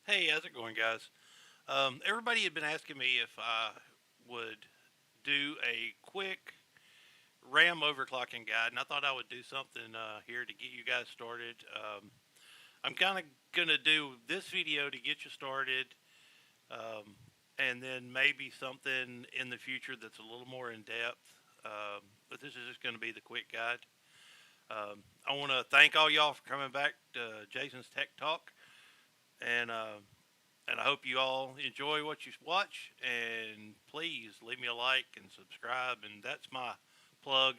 Hey, how's it going, guys? Everybody had been asking me if I would do a quick RAM overclocking guide, and I thought I would do something here to get you guys started. I'm kind of going to do this video to get you started, um, and then maybe something in the future that's a little more in depth. But this is just going to be the quick guide. I want to thank all y'all for coming back to Jason's Tech Talk, and I hope you all enjoy what you watch. And please leave me a like and subscribe. And that's my plug.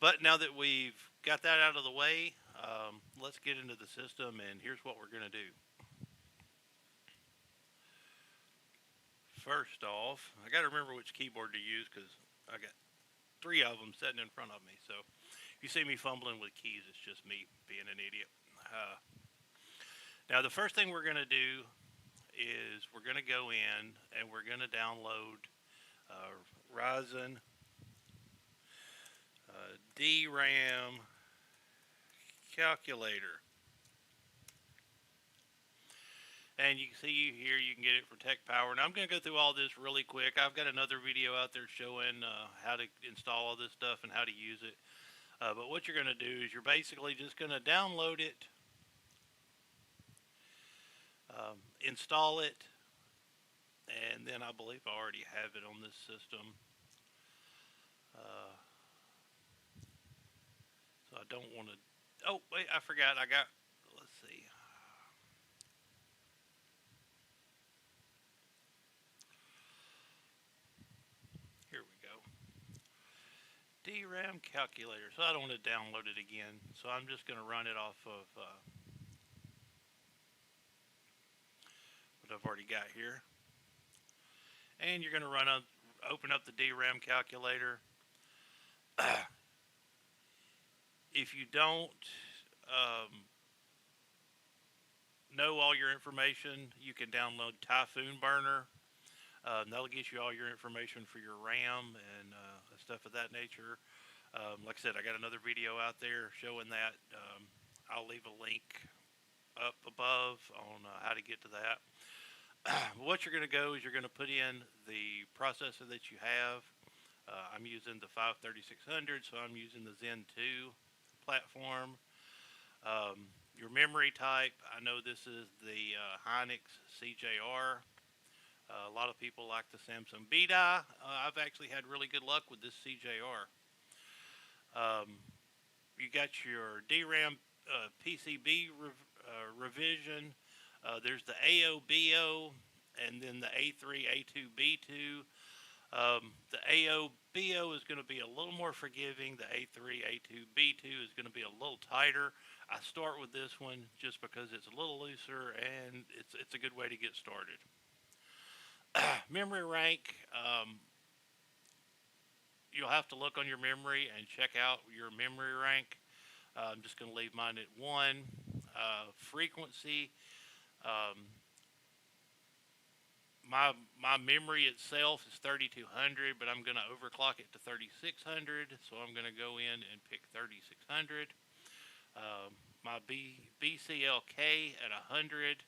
But now that we've got that out of the way, let's get into the system. And here's what we're going to do. First off, I got to remember which keyboard to use because I got 3 of them sitting in front of me. So if you see me fumbling with keys, it's just me being an idiot. Now the first thing we're going to do is we're going to go in and we're going to download Ryzen Dram Calculator. And you can see here, you can get it for ToughPower. Now I'm going to go through all this really quick. I've got another video out there showing how to install all this stuff and how to use it. But what you're going to do is you're basically just going to download it, install it, and then I believe I already have it on this system. So I don't want to. Oh wait, I forgot. Let's see. Here we go. Dram Calculator. So I don't want to download it again. So I'm just going to run it off of what I've already got here. And you're going to open up the Dram Calculator. If you don't know all your information, you can download Typhoon Burner. That'll get you all your information for your RAM and stuff of that nature. Like I said, I got another video out there showing that. I'll leave a link up above on how to get to that. What you're going to go is you're going to put in the processor that you have. I'm using the 53600, so I'm using the Zen 2 platform. Your memory type, I know this is the Hynix CJR. A lot of people like the Samsung BDI. I've actually had really good luck with this CJR. You got your DRAM PCB revision. There's the AOBO and then the A3, A2, B2. The AOBO is going to be a little more forgiving. The A3, A2, B2 is going to be a little tighter. I start with this one just because it's a little looser and it's a good way to get started. Memory rank, you'll have to look on your memory and check out your memory rank. I'm just going to leave mine at 1. Frequency, my memory itself is 3200, but I'm going to overclock it to 3600, so I'm going to go in and pick 3600. My BCLK at 100,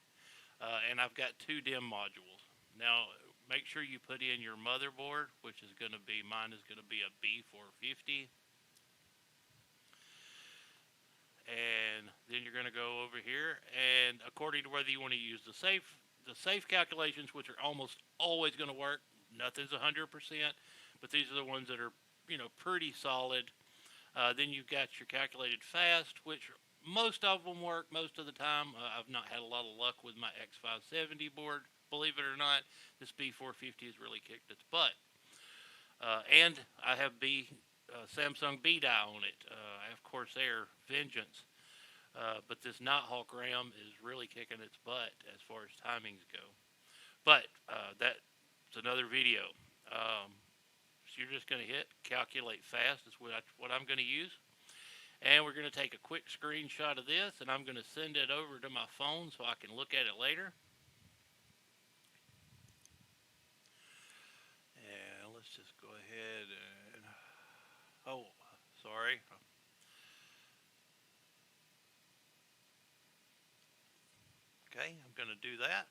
and I've got 2 DIMM modules. Now, make sure you put in your motherboard, which is going to be, mine is going to be a B450. And then you're going to go over here, and according to whether you want to use the safe calculations, which are almost always going to work. Nothing's 100%, but these are the ones that are, pretty solid. Then you've got your calculated fast, which most of them work most of the time. I've not had a lot of luck with my X570 board. Believe it or not, this B450 has really kicked its butt. And I have Samsung BDI on it. I have Corsair Vengeance. But this Nighthawk RAM is really kicking its butt as far as timings go. But that's another video. So you're just going to hit calculate fast. Is what I'm going to use. And we're going to take a quick screenshot of this, and I'm going to send it over to my phone so I can look at it later. And let's just go ahead and... Oh, sorry. Okay, I'm that.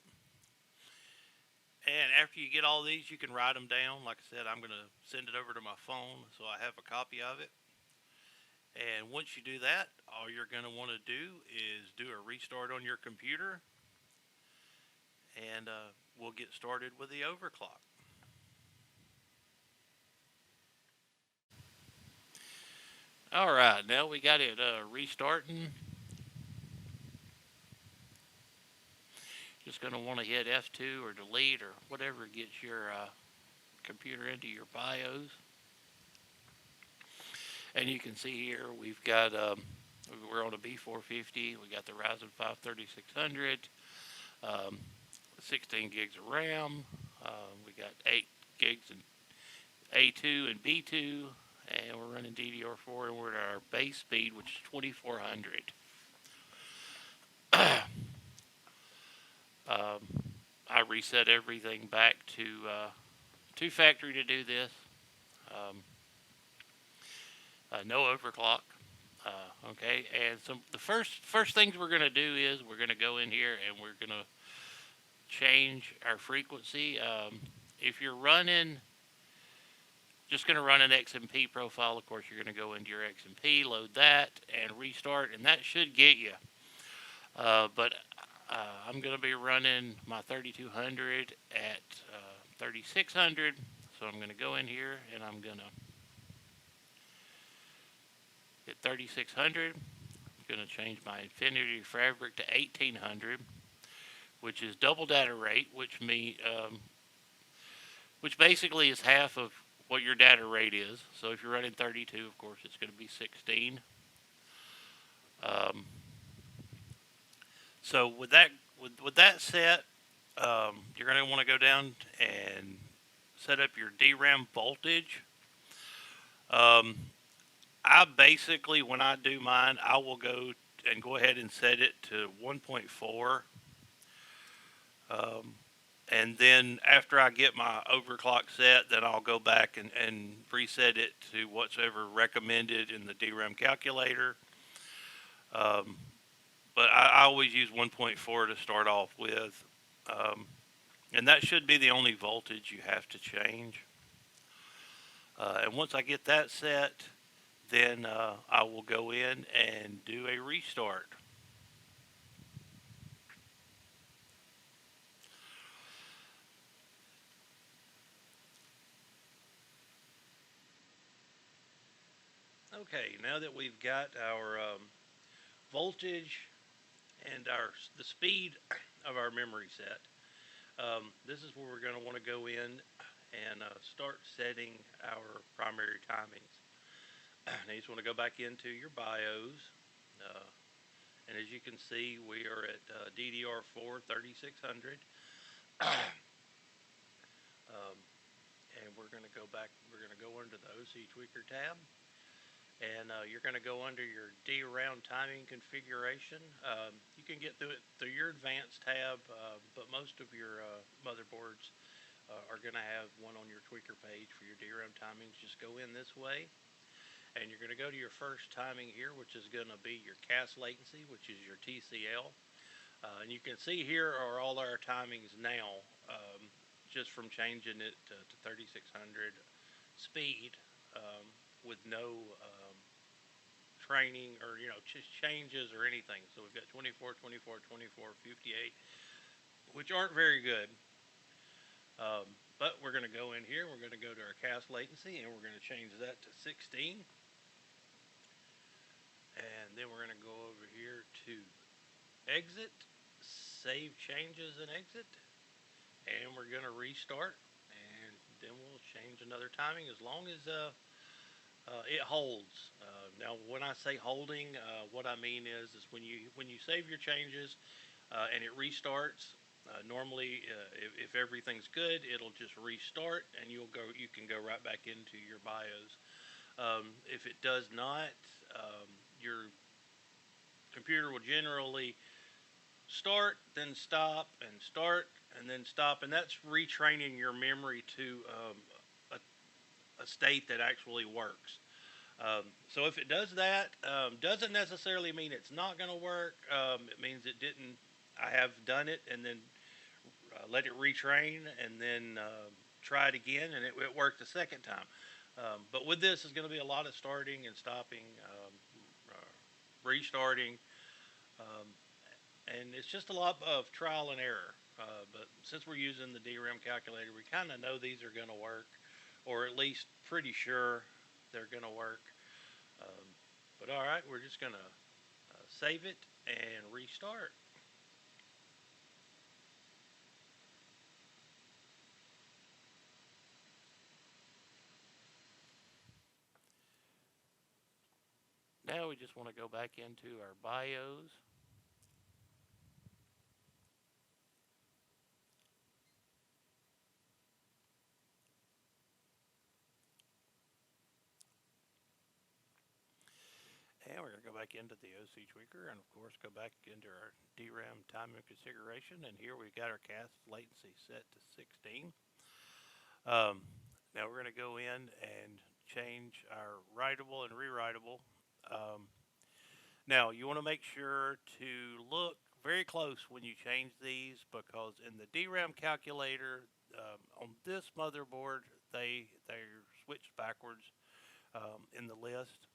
And after you get all these, you can write them down. Like I said, I'm going to send it over to my phone so I have a copy of it. And once you do that, all you're going to want to do is do a restart on your computer, and we'll get started with the overclock. Alright, now we got it restarting. Just going to want to hit F2 or delete or whatever gets your computer into your BIOS. And you can see here we've got, we're on a B450, we got the Ryzen 5 3600, 16 gigs of RAM, we got 8 gigs in A2 and B2, and we're running DDR4, and we're at our base speed, which is 2400. I reset everything back to factory to do this. No overclock. Okay, and so the first things we're going to do is we're going to go in here and we're going to change our frequency. If you're running, just going to run an XMP profile, of course you're going to go into your XMP, load that, and restart, and that should get you. But I'm going to be running my 3200 at 3600, so I'm going to go in here and I'm going to hit 3600. I'm going to change my Infinity Fabric to 1800, which is double data rate, which basically is half of what your data rate is. So if you're running 32, of course, it's going to be 16. So with that set, you're going to want to go down and set up your DRAM voltage. I basically, when I do mine, I will go ahead and set it to 1.4. And then after I get my overclock set, then I'll go back and reset it to whatsoever recommended in the Dram Calculator. But I always use 1.4 to start off with. And that should be the only voltage you have to change. And once I get that set, then I will go in and do a restart. Okay, now that we've got our voltage and the speed of our memory set, this is where we're going to want to go in and start setting our primary timings. Now you just want to go back into your BIOS, and as you can see, we are at DDR4 3600, and we're going to go back. We're going to go under the OC Tweaker tab, and you're going to go under your DRAM timing configuration. You can get through it through your advanced tab, but most of your motherboards are going to have one on your tweaker page for your DRAM timings. Just go in this way. And you're going to go to your first timing here, which is going to be your cast latency, which is your TCL. And you can see here are all our timings now, just from changing it to 3600 speed with no training or, just changes or anything. So we've got 24, 24, 24, 58, which aren't very good. But we're going to go in here, we're going to go to our cast latency, and we're going to change that to 16. And then we're going to go over here to exit, save changes and exit, and we're going to restart, and then we'll change another timing as long as it holds. Now when I say holding, what I mean is when you save your changes and it restarts, normally if everything's good, it'll just restart and you can go right back into your BIOS. If it does not, your computer will generally start, then stop, and start, and then stop, and that's retraining your memory to a state that actually works. So if it does that, doesn't necessarily mean it's not going to work. It means it didn't. I have done it, and then let it retrain, and then try it again, and it worked the second time. But with this, is going to be a lot of starting and stopping, restarting, um, and it's just a lot of trial and error. But since we're using the Dram Calculator, we kind of know these are going to work, or at least pretty sure they're going to work. But all right, we're just going to save it and restart. Now we just want to go back into our BIOS. And we're going to go back into the OC tweaker, and of course go back into our DRAM timing configuration. And here we've got our cast latency set to 16. Now we're going to go in and change our writable and rewritable. Now you want to make sure to look very close when you change these, because in the DRAM calculator on this motherboard, they're switched backwards in the list.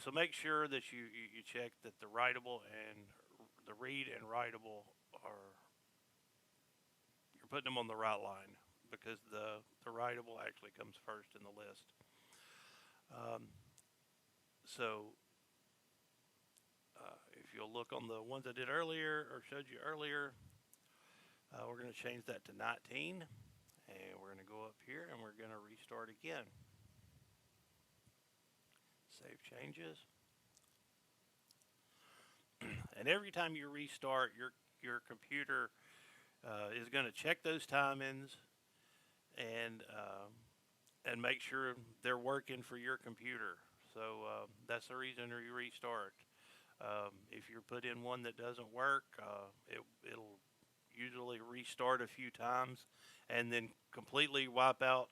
So make sure that you check that the writable and the read and writable you're putting them on the right line, because the writable actually comes first in the list. If you'll look on the ones I did earlier or showed you earlier, we're going to change that to 19, and we're going to go up here and we're going to restart again. Save changes. And every time you restart, your computer is going to check those timings and make sure they're working for your computer. So that's the reason you restart. If you put in one that doesn't work, it'll usually restart a few times and then completely wipe out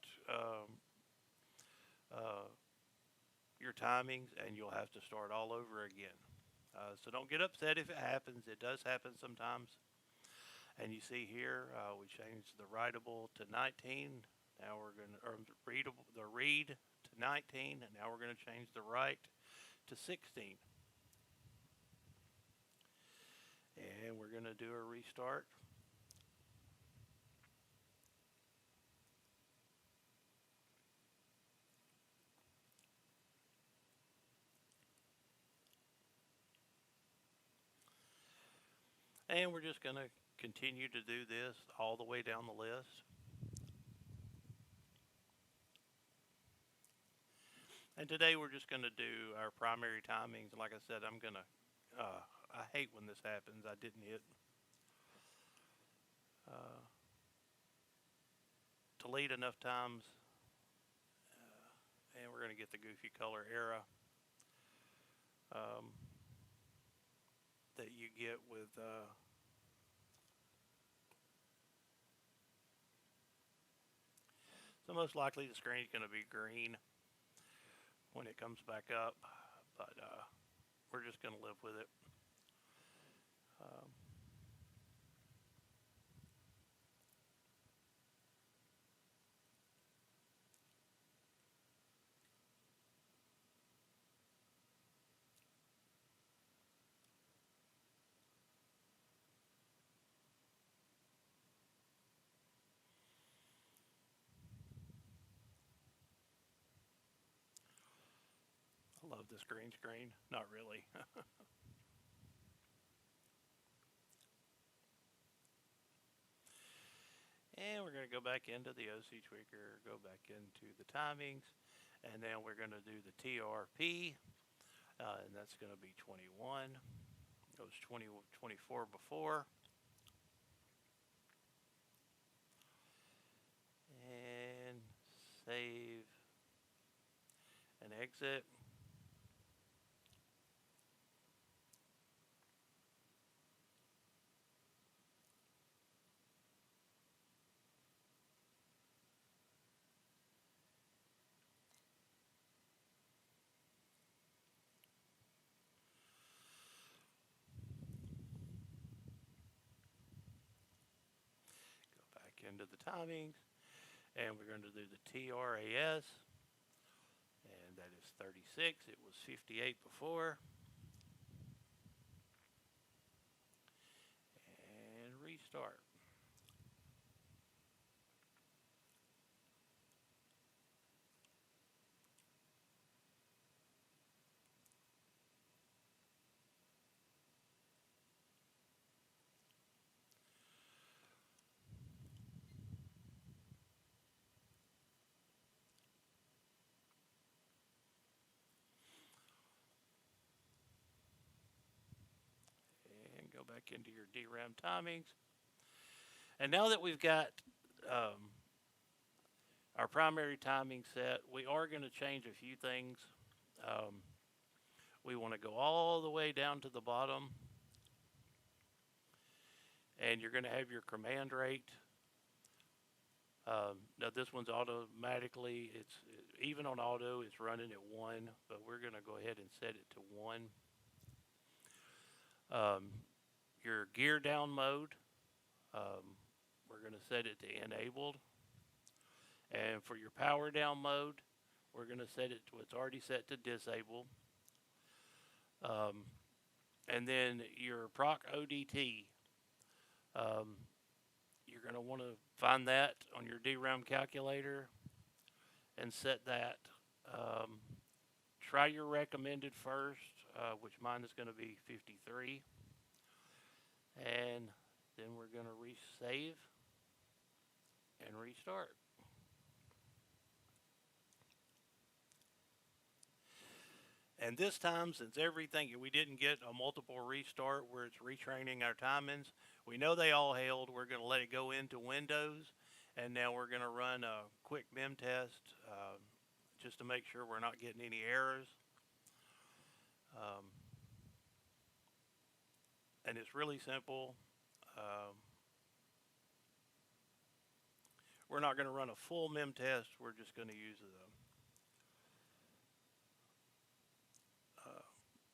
your timings, and you'll have to start all over again. So don't get upset if it happens. It does happen sometimes. And you see here, we changed the writable to 19. Now we're going to, or the read to 19, and now we're going to change the write to 16. And we're going to do a restart. And we're just going to continue to do this all the way down the list. And today we're just going to do our primary timings. Like I said, I'm going to, I hate when this happens. I didn't hit delete enough times. And we're going to get the goofy color era that you get with so most likely the screen is going to be green when it comes back up, but we're just going to live with it. I love this green screen. Not really. And we're going to go back into the OC tweaker, go back into the timings, and then we're going to do the TRP, and that's going to be 21. It was 24 before. And save and exit. into the timings, and we're going to do the TRAS, and that is 36. It was 58 before. And restart. Go back into your DRAM timings. And now that we've got our primary timing set, we are going to change a few things. We want to go all the way down to the bottom, and you're going to have your command rate. Now this one's automatically, even on auto, it's running at 1, but we're going to go ahead and set it to 1. Your gear down mode, we're going to set it to enabled. And for your power down mode, we're going to set it to, it's already set to disabled. And then your proc ODT, you're going to want to find that on your DRAM calculator and set that. Try your recommended first, which mine is going to be 53. And then we're going to resave and restart. And this time, since everything, we didn't get a multiple restart where it's retraining our timings, we know they all held. We're going to let it go into Windows, and now we're going to run a quick Mem test just to make sure we're not getting any errors. And it's really simple. We're not going to run a full Mem test. We're just going to use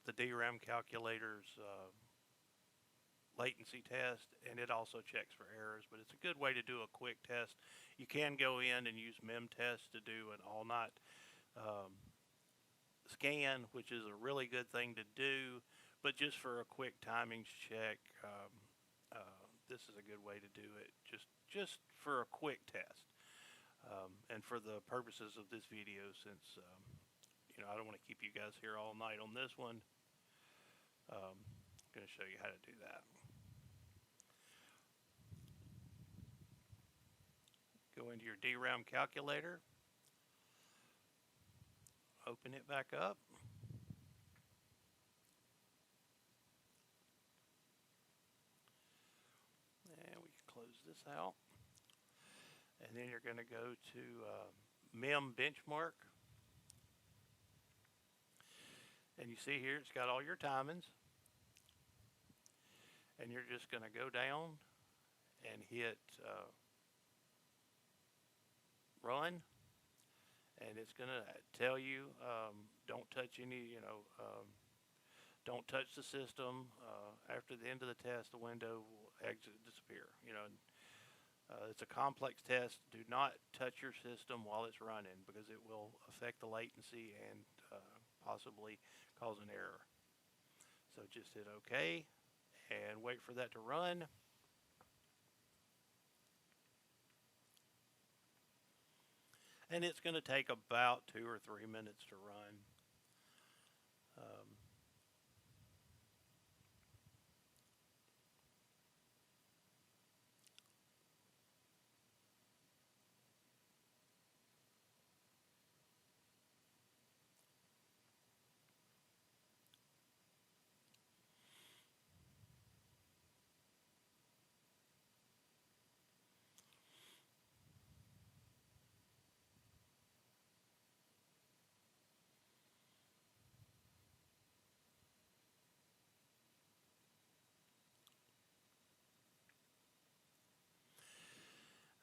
the DRAM calculator's latency latency test, and it also checks for errors, but it's a good way to do a quick test. You can go in and use Mem test to do an all-night scan, which is a really good thing to do, but just for a quick timings check, this is a good way to do it, just for a quick test. And for the purposes of this video, since I don't want to keep you guys here all night on this one, I'm going to show you how to do that. Go into your DRAM calculator, open it back up, and we can close this out. And then you're going to go to Mem Benchmark, and you see here it's got all your timings, and you're just going to go down and hit run, and it's going to tell you don't touch any, don't touch the system. After the end of the test, the window will exit and disappear. It's a complex test. Do not touch your system while it's running, because it will affect the latency and possibly cause an error. So just hit OK and wait for that to run. And it's going to take about 2 or 3 minutes to run.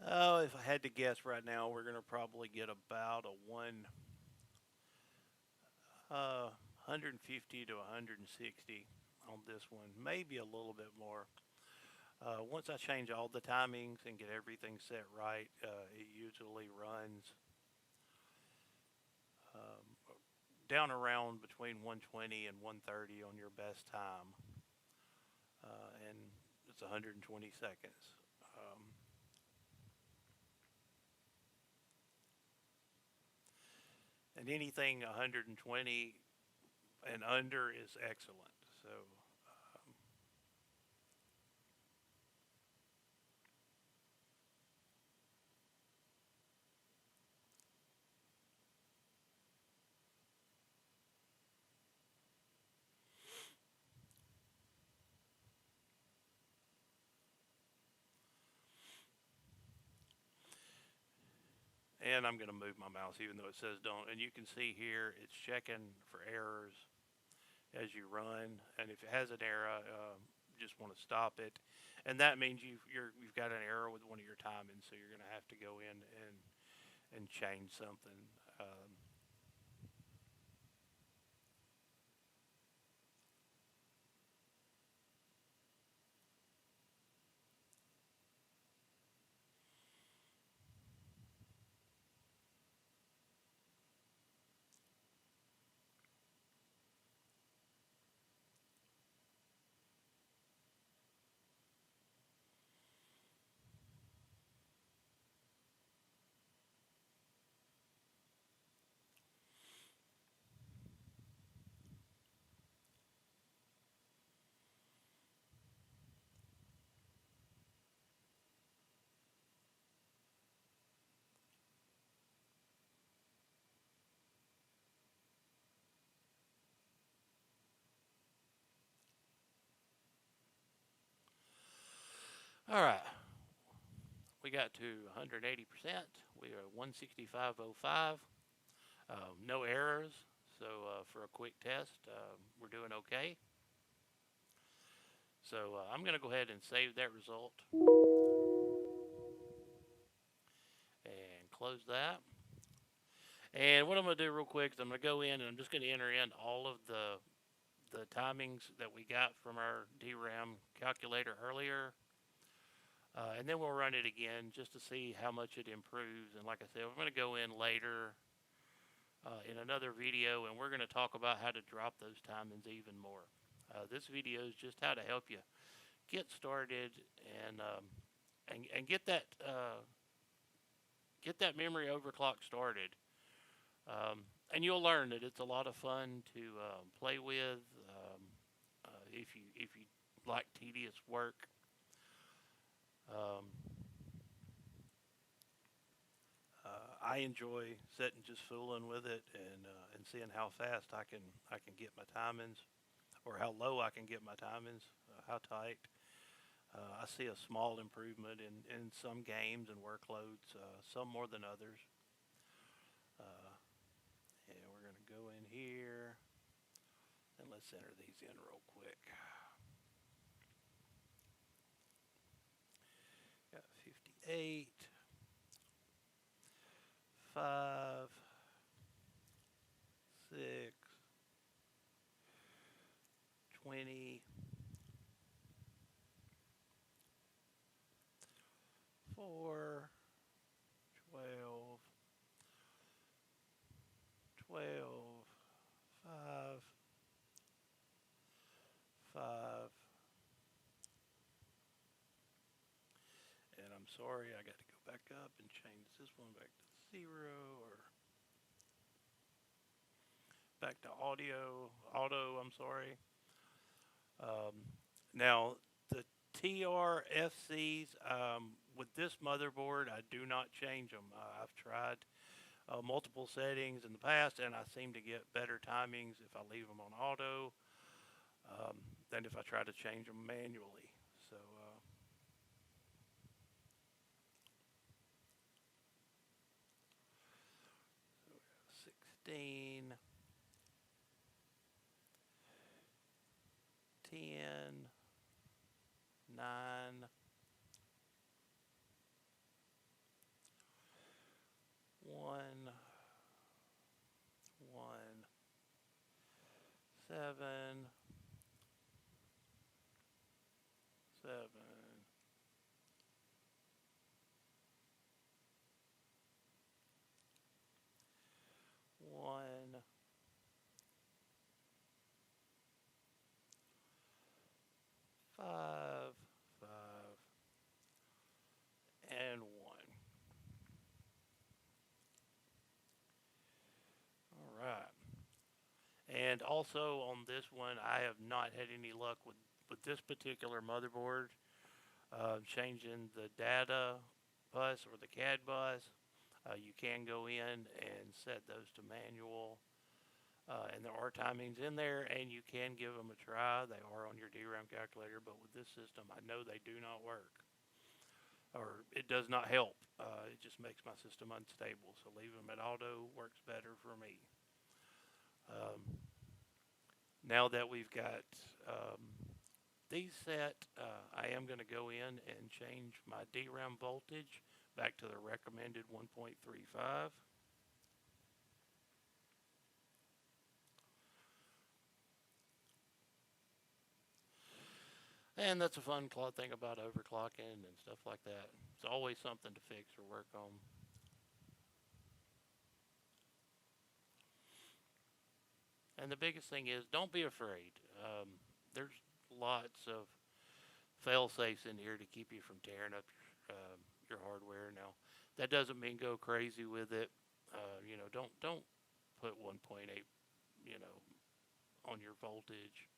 Oh, if I had to guess right now, we're going to probably get about a 150 to 160 on this one, maybe a little bit more. Once I change all the timings and get everything set right, it usually runs down around between 120 and 130 on your best time, and it's 120 seconds. And anything 120 and under is excellent. So and I'm going to move my mouse even though it says don't. And you can see here it's checking for errors as you run. And if it has an error, just want to stop it. And that means you've got an error with one of your timings, so you're going to have to go in and change something. All right. We got to 180%. We are 165.05. No errors. So for a quick test, we're doing okay. So I'm going to go ahead and save that result. And close that. And what I'm going to do real quick is I'm going to go in and I'm just going to enter in all of the timings that we got from our DRAM calculator earlier. And then we'll run it again just to see how much it improves. And like I said, we're going to go in later in another video, and we're going to talk about how to drop those timings even more. This video is just how to help you get started and get that memory overclock started. And you'll learn that it's a lot of fun to play with if you like tedious work. I enjoy sitting just fooling with it and seeing how fast I can get my timings, or how low I can get my timings, how tight. I see a small improvement in some games and workloads, some more than others. And we're going to go in here and let's enter these in real quick. Got 58, 5, 6, 20, 4, 12, 12, 5, 5, and I'm sorry, I got to go back up and change this one back to 0, or back to auto, I'm sorry. Now, the TRFCs, with this motherboard, I do not change them. I've tried multiple settings in the past, and I seem to get better timings if I leave them on auto than if I try to change them manually. So, 16, 10, 9, 1, 7, 7, 5, 5, and 1. All right. And also on this one, I have not had any luck with this particular motherboard. Changing the data bus or the CAD bus. You can go in and set those to manual. And there are timings in there, and you can give them a try. They are on your Dram calculator, but with this system, I know they do not work. Or it does not help. It just makes my system unstable. So leaving them at auto works better for me. Now that we've got these set, I am going to go in and change my DRAM voltage back to the recommended 1.35. And that's a fun thing about overclocking and stuff like that. It's always something to fix or work on. And the biggest thing is, don't be afraid. There's lots of fail-safes in here to keep you from tearing up your hardware. Now, that doesn't mean go crazy with it. You know, don't put 1.8, you know, on your voltage.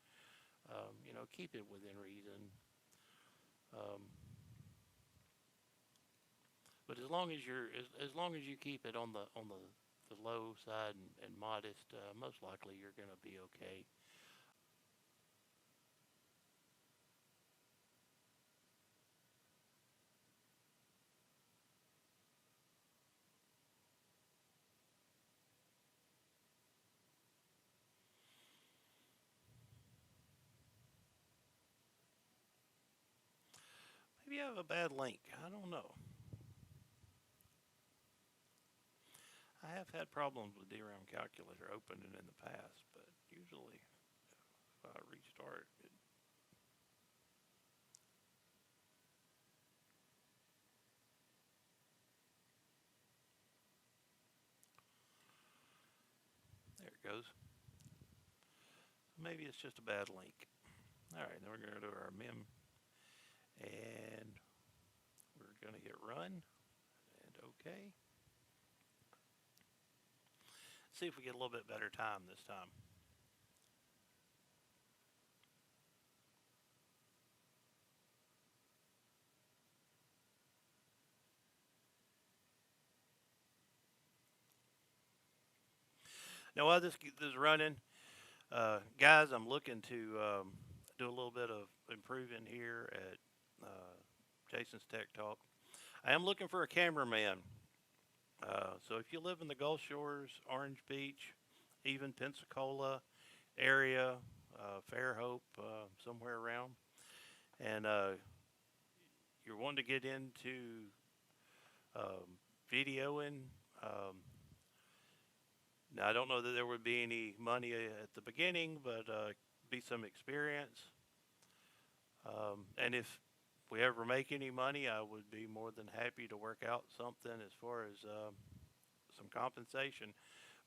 You know, keep it within reason. But as long as you keep it on the low side and modest, most likely you're going to be okay. Maybe I have a bad link. I don't know. I have had problems with Dram Calculator opening in the past, but usually if I restart it. There it goes. Maybe it's just a bad link. Alright, then we're going to do our Mem, and we're going to hit run, and OK. See if we get a little bit better time this time. Now while this is running, guys, I'm looking to do a little bit of improving here at Jason's Tech Talk. I am looking for a cameraman. So if you live in the Gulf Shores, Orange Beach, even Pensacola area, Fairhope, somewhere around, and you're wanting to get into videoing, now I don't know that there would be any money at the beginning, but be some experience. And if we ever make any money, I would be more than happy to work out something as far as some compensation.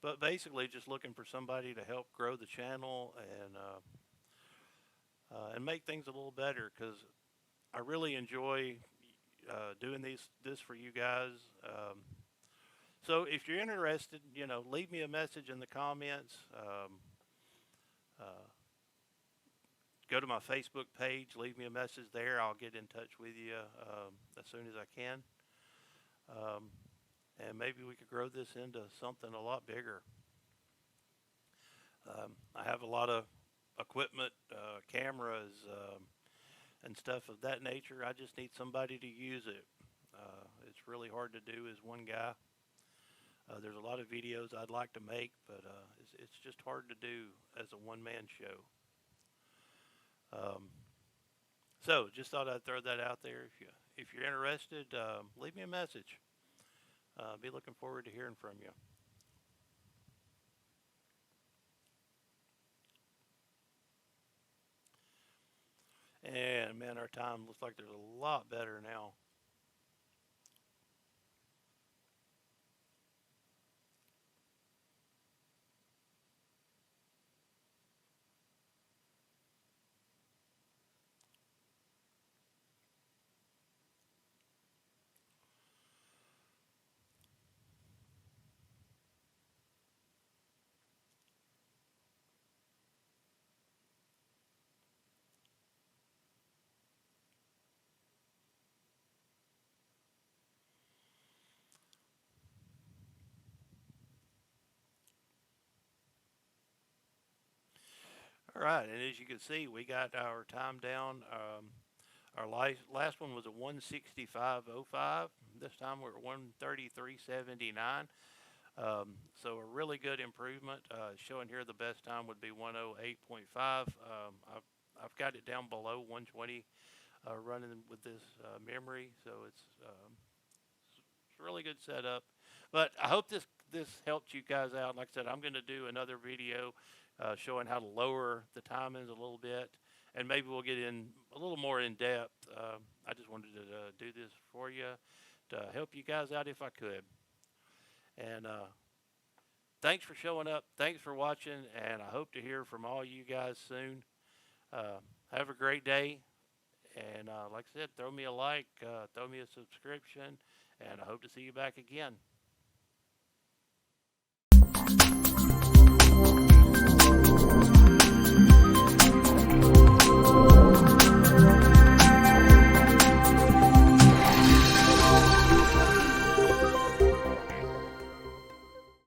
But basically just looking for somebody to help grow the channel and make things a little better, because I really enjoy doing this for you guys. So if you're interested, you know, leave me a message in the comments. Go to my Facebook page, leave me a message there. I'll get in touch with you as soon as I can. And maybe we could grow this into something a lot bigger. I have a lot of equipment, cameras, and stuff of that nature. I just need somebody to use it. It's really hard to do as one guy. There's a lot of videos I'd like to make, but it's just hard to do as a one-man show. So just thought I'd throw that out there. If you're interested, leave me a message. Be looking forward to hearing from you. And man, our time looks like there's a lot better now. All right, and as you can see, we got our time down. Our last one was a 165.05. This time we're at 133.79. So a really good improvement. Showing here the best time would be 108.5. I've got it down below 120 running with this memory, so it's a really good setup. But I hope this helped you guys out. Like I said, I'm going to do another video showing how to lower the timings a little bit, and maybe we'll get in a little more in depth. I just wanted to do this for you to help you guys out if I could. And thanks for showing up. Thanks for watching, and I hope to hear from all you guys soon. Have a great day, and like I said, throw me a like, throw me a subscription, and I hope to see you back again.